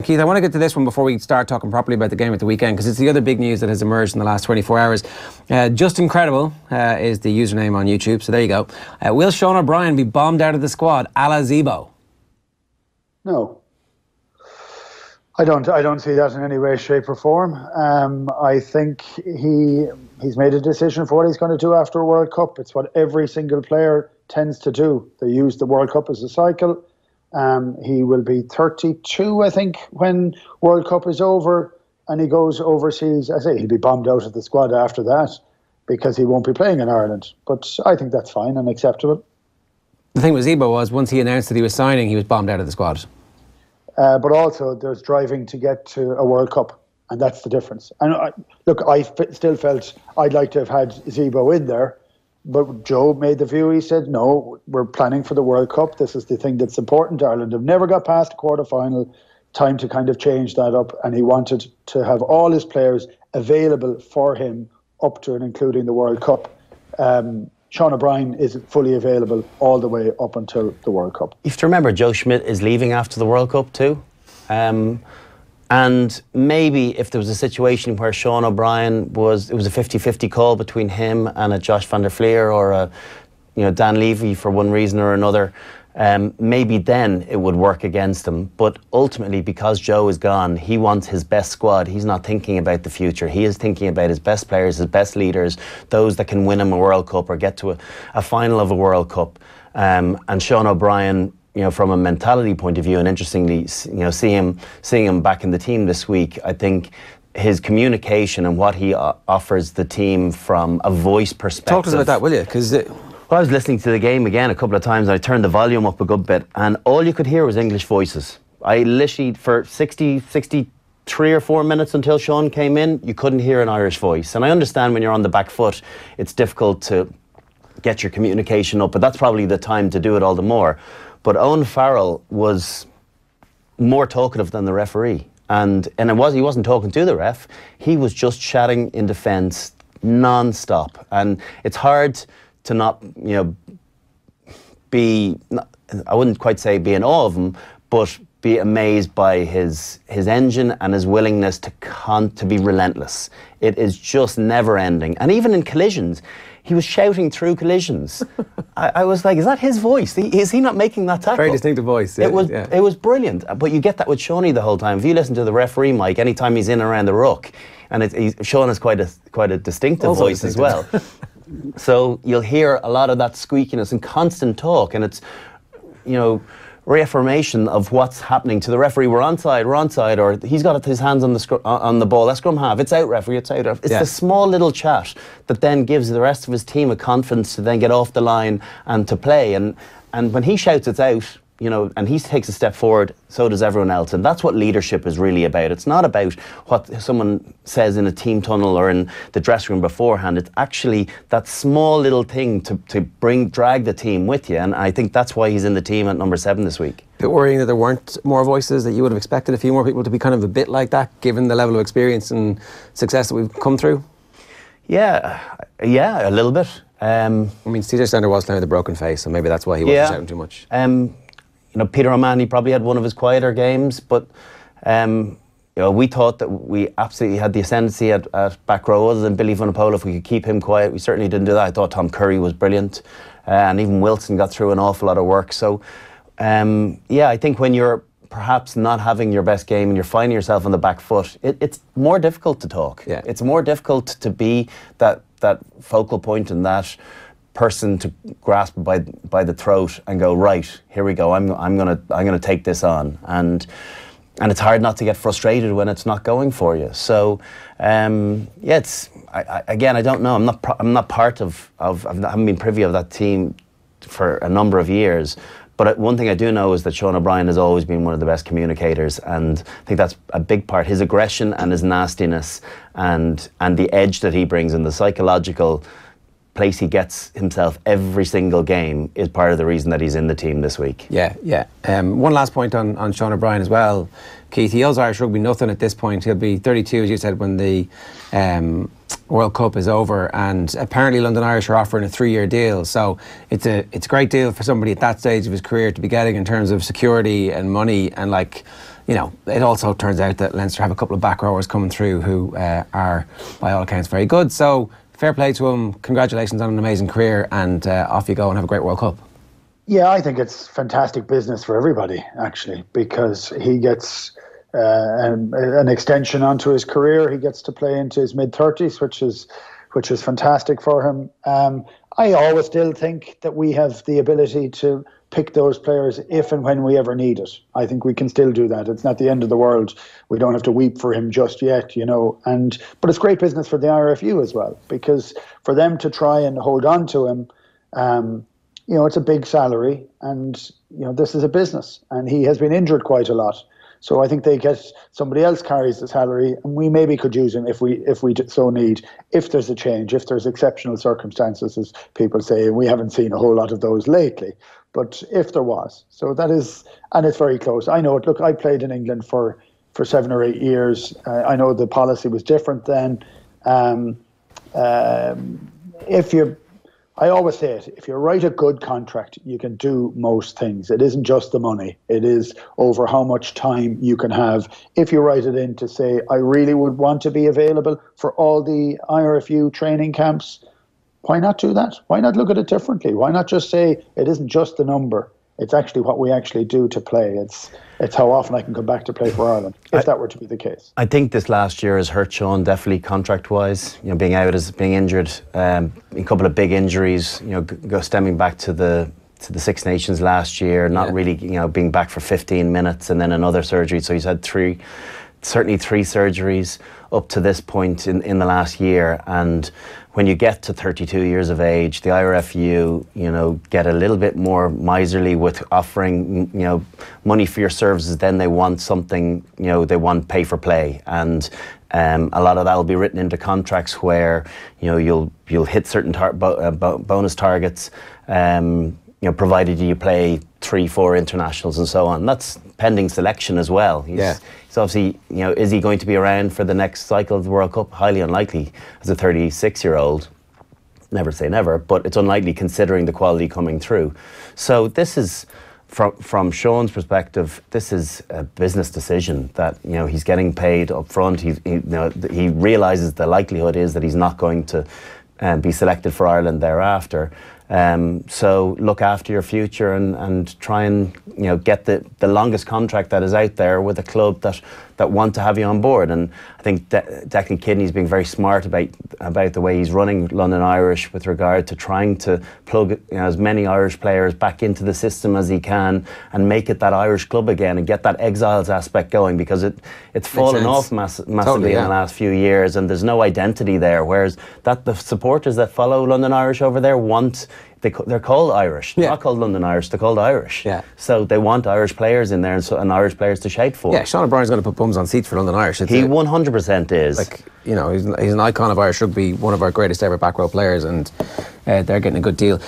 Keith, I want to get to this one before we start talking properly about the game at the weekend, because it's the other big news that has emerged in the last 24 hours. Just Incredible is the username on YouTube, so there you go. Will Sean O'Brien be bombed out of the squad, a la Zebo? No. I don't see that in any way, shape or form. I think he's made a decision for what he's going to do after a World Cup. It's what every single player tends to do. They use the World Cup as a cycle. He will be 32, I think, when World Cup is over, and he goes overseas. I say he'll be bombed out of the squad after that because he won't be playing in Ireland. But I think that's fine and acceptable. The thing with Zebo was, once he announced that he was signing, he was bombed out of the squad. But also, there's driving to get to a World Cup, and that's the difference. And I still felt I'd like to have had Zebo in there, but Joe made the view. He said, no, we're planning for the World Cup. This is the thing that's important to Ireland. They've never got past a quarter-final. Time to kind of change that up, and he wanted to have all his players available for him up to and including the World Cup. Sean O'Brien is fully available all the way up until the World Cup. You have to remember, Joe Schmidt is leaving after the World Cup too. And maybe if there was a situation where Sean O'Brien it was a 50-50 call between him and a Josh van der Fleer or a Dan Levy for one reason or another, maybe then it would work against him. But ultimately, because Joe is gone, he wants his best squad. He's not thinking about the future. He is thinking about his best players, his best leaders, those that can win him a World Cup or get to a final of a World Cup. And Sean O'Brien, from a mentality point of view, and interestingly, seeing him back in the team this week, I think his communication and what he offers the team from a voice perspective. Talk to us about that, will you? Because I was listening to the game again a couple of times, and I turned the volume up a good bit, and all you could hear was English voices. I literally, for 63 or 4 minutes until Sean came in, you couldn't hear an Irish voice. And I understand when you're on the back foot, it's difficult to get your communication up, but that's probably the time to do it all the more. But Owen Farrell was more talkative than the referee. And he wasn't talking to the ref, he was just chatting in defence non-stop. And it's hard to not, I wouldn't quite say be in awe of him, but be amazed by his engine and his willingness to be relentless. It is just never ending. And even in collisions, he was shouting through collisions. I was like, is that his voice? Is he not making that tackle? Very distinctive voice. Yeah, it was brilliant. But you get that with Shawnee the whole time. If you listen to the referee mic, anytime he's in around the ruck, and Sean has quite a distinctive also voice as well. So you'll hear a lot of that squeakiness and constant talk, and it's, reaffirmation of what's happening to the referee. We're onside, or he's got his hands on the ball. That scrum half, it's out, referee, it's out. It's the small little chat that then gives the rest of his team a confidence to then get off the line and to play. And when he shouts it's out, and he takes a step forward, so does everyone else. And that's what leadership is really about. It's not about what someone says in a team tunnel or in the dressing room beforehand. It's actually that small little thing to drag the team with you. And I think that's why he's in the team at number 7 this week. Bit worrying that there weren't more voices, that you would have expected a few more people to be kind of a bit like that, given the level of experience and success that we've come through? Yeah, a little bit. I mean, CJ Stander was playing with a broken face, so maybe that's why he wasn't shouting too much. Peter O'Mahony probably had one of his quieter games, but we thought that we absolutely had the ascendancy at back row. Other than Billy Vunipola, if we could keep him quiet, we certainly didn't do that. I thought Tom Curry was brilliant, and even Wilson got through an awful lot of work. So, I think when you're perhaps not having your best game and you're finding yourself on the back foot, it's more difficult to talk. Yeah. It's more difficult to be that focal point and that person to grasp by the throat and go, right, here we go, I'm gonna take this on, and it's hard not to get frustrated when it's not going for you. So I don't know, I'm not part of I haven't been privy of that team for a number of years, but one thing I do know is that Sean O'Brien has always been one of the best communicators, and I think that's a big part. His aggression and his nastiness and the edge that he brings and the psychological place he gets himself every single game is part of the reason that he's in the team this week. Yeah. One last point on Sean O'Brien as well, Keith. He owes Irish rugby nothing at this point. He'll be 32, as you said, when the World Cup is over, and apparently London Irish are offering a 3-year deal. So it's a great deal for somebody at that stage of his career to be getting in terms of security and money. And like, you know, it also turns out that Leinster have a couple of back rowers coming through who are, by all accounts, very good. So fair play to him. Congratulations on an amazing career, and off you go and have a great World Cup. Yeah, I think it's fantastic business for everybody, actually, because he gets an extension onto his career. He gets to play into his mid-30s, which is fantastic for him. I always still think that we have the ability to pick those players if and when we ever need it. I think we can still do that. It's not the end of the world. We don't have to weep for him just yet, you know. But it's great business for the IRFU as well, because for them to try and hold on to him, you know, it's a big salary, and you know, this is a business, and he has been injured quite a lot. So I think somebody else carries the salary, and we maybe could use him if we so need, if there's a change, if there's exceptional circumstances, as people say. We haven't seen a whole lot of those lately, but if there was. So that is, and it's very close. I know it. Look, I played in England for 7 or 8 years. I know the policy was different then. I always say it, if you write a good contract, you can do most things. It isn't just the money. It is over how much time you can have. If you write it in to say, I really would want to be available for all the IRFU training camps, why not do that? Why not look at it differently? Why not just say, it isn't just the number. It's actually what we actually do to play. It's how often I can come back to play for Ireland, if that were to be the case. I think this last year has hurt Sean, definitely contract-wise. You know, being out, being injured, a couple of big injuries. You know, stemming back to the Six Nations last year, not really, you know, being back for 15 minutes and then another surgery. So he's had certainly three surgeries up to this point in the last year. And when you get to 32 years of age, the IRFU, you know, get a little bit more miserly with offering, you know, money for your services. Then they want something, you know, they want pay for play. And a lot of that will be written into contracts where, you know, you'll hit certain bonus targets, you know, provided you play 3-4 internationals and so on. That's pending selection as well. He's obviously, you know, is he going to be around for the next cycle of the World Cup? Highly unlikely as a 36-year-old. Never say never, but it's unlikely considering the quality coming through. So this is, from Sean's perspective, this is a business decision that, you know, he's getting paid up front. He realises the likelihood is that he's not going to be selected for Ireland thereafter. So look after your future and try and, you know, get the longest contract that is out there with a club that want to have you on board. And I think Declan Kidney's being very smart about the way he's running London Irish with regard to trying to plug, you know, as many Irish players back into the system as he can and make it that Irish club again and get that exiles aspect going, because it's fallen off massively totally, in the last few years, and there's no identity there. Whereas the supporters that follow London Irish over there they're called Irish. They're not called London Irish, they're called Irish. Yeah. So they want Irish players in there and Irish players to shout for. Yeah, Sean O'Brien's going to put bums on seats for London Irish. He 100% is. Like, you know, he's an icon of Irish rugby, one of our greatest ever back row players, and they're getting a good deal.